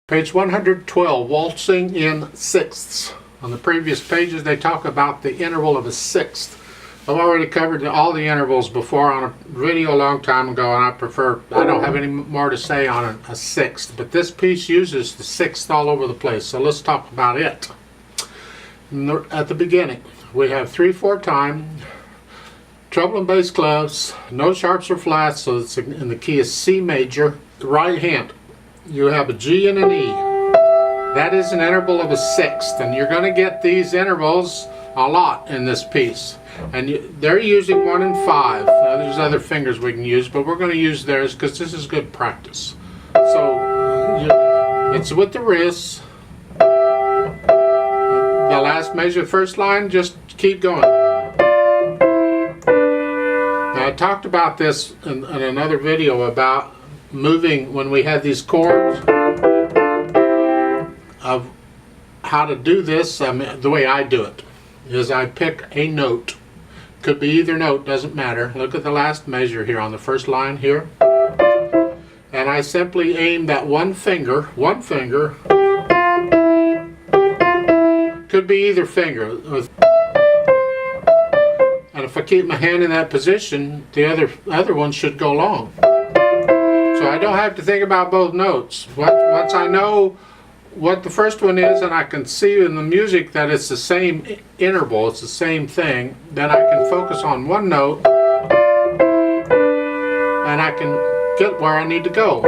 Page 112, waltzing in sixths. On the previous pages they talk about the interval of a sixth. I've already covered all the intervals before on a video a long time ago, and I don't have any more to say on a sixth, but this piece uses the sixth all over the place, so let's talk about it. At the beginning we have 3/4 time, treble and bass clefs, no sharps or flats, so it's in the key of C major. The right hand, you have a G and an E. That is an interval of a sixth, and you're going to get these intervals a lot in this piece. And they're using 1 and 5. Now, there's other fingers we can use, but we're going to use theirs because this is good practice. So it's with the wrists. The last measure, first line, just keep going. Now, I talked about this in another video about moving when we had these chords, of how to do this. I mean, the way I do it is I pick a note. Could be either note, doesn't matter. Look at the last measure here on the first line here, and I simply aim that one finger, could be either finger, and if I keep my hand in that position, the other one should go long. So I don't have to think about both notes. Once I know what the first one is, and I can see in the music that it's the same interval, it's the same thing, then I can focus on one note and I can get where I need to go.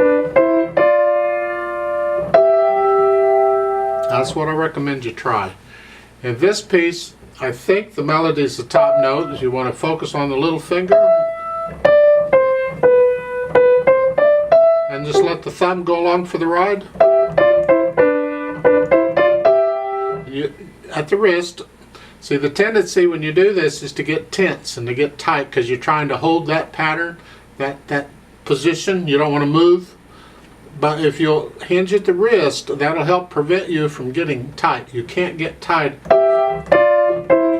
That's what I recommend you try. In this piece, I think the melody is the top note. If you want to focus on the little finger and just let the thumb go along for the ride. At the wrist, see, the tendency when you do this is to get tense and to get tight because you're trying to hold that pattern, that position. You don't want to move. But if you'll hinge at the wrist, that'll help prevent you from getting tight. You can't get tight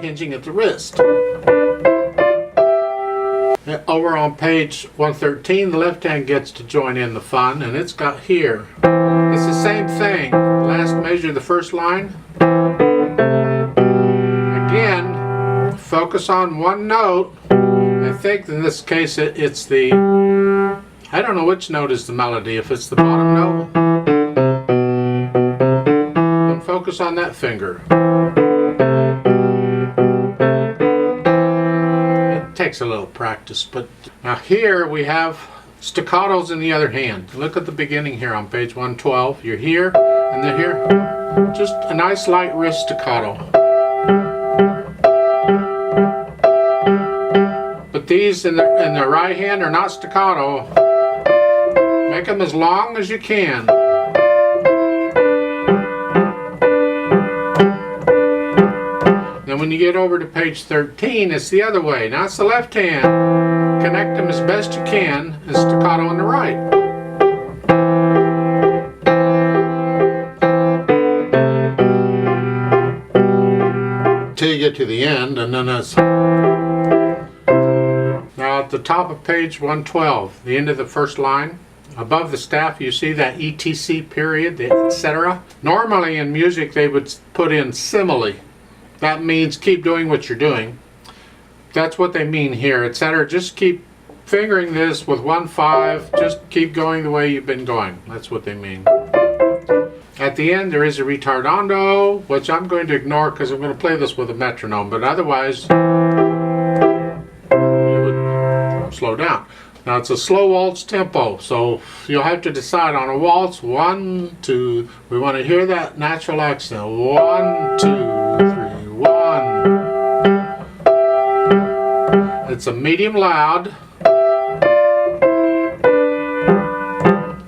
hinging at the wrist. Over on page 113, the left hand gets to join in the fun, and it's got here. It's the same thing. Last measure, the first line. Again, focus on one note. I think in this case it's the, I don't know which note is the melody. If it's the bottom note, then focus on that finger. It takes a little practice, but now here we have staccatos in the other hand. Look at the beginning here on page 112. You're here and they're here. Just a nice light wrist staccato. But these in the right hand are not staccato. Make them as long as you can. Then when you get over to page 13, it's the other way. Now it's the left hand. Connect them as best you can, and staccato on the right. Till you get to the end, and then that's. Now at the top of page 112, the end of the first line, above the staff you see that etc period, the etc. Normally in music they would put in simile. That means keep doing what you're doing. That's what they mean here, etc. Just keep fingering this with 1/5. Just keep going the way you've been going. That's what they mean. At the end there is a ritardando, which I'm going to ignore because I'm going to play this with a metronome, but otherwise you would slow down. Now it's a slow waltz tempo, so you'll have to decide on a waltz. 1, 2. We want to hear that natural accent. 1, 2, 3, 1. It's a medium loud.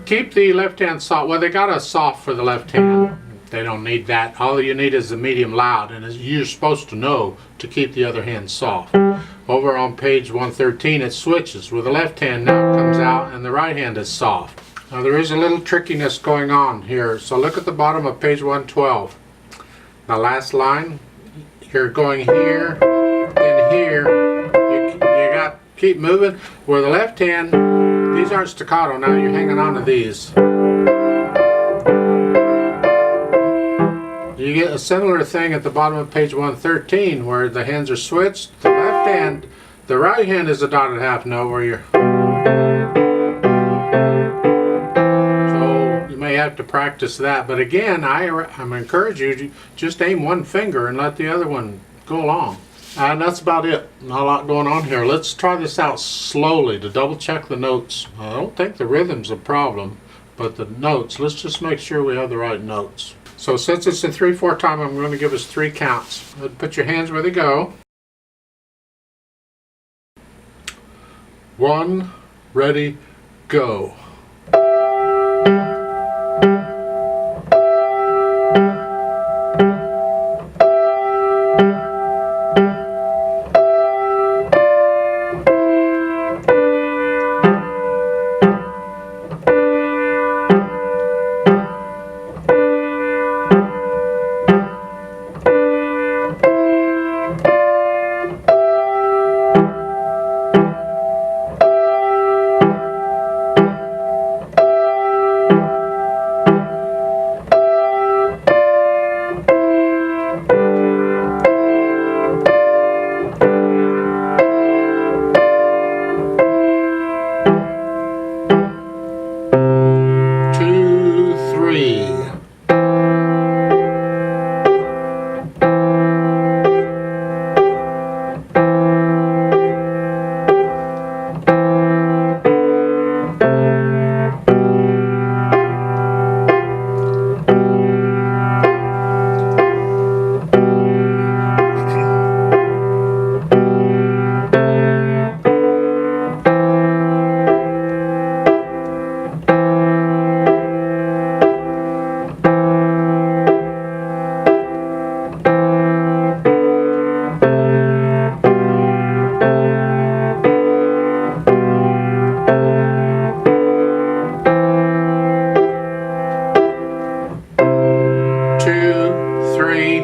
Keep the left hand soft. Well, they got a soft for the left hand. They don't need that. All you need is the medium loud, and you're supposed to know to keep the other hand soft. Over on page 113 it switches, where the left hand now comes out and the right hand is soft. Now there is a little trickiness going on here, so look at the bottom of page 112. The last line, you're going here, then here. You got keep moving. Where the left hand, these aren't staccato now, you're hanging on to these. you get a similar thing at the bottom of page 113 where the hands are switched. The left hand, the right hand is a dotted half note where you're... So you may have to practice that. But again, I'm encourage you to just aim one finger and let the other one go along. And that's about it. Not a lot going on here. Let's try this out slowly to double check the notes. I don't think the rhythm's a problem, but the notes, let's just make sure we have the right notes. So since it's in 3/4 time, I'm going to give us 3 counts. Put your hands where they go. 1, ready, go. Two, three,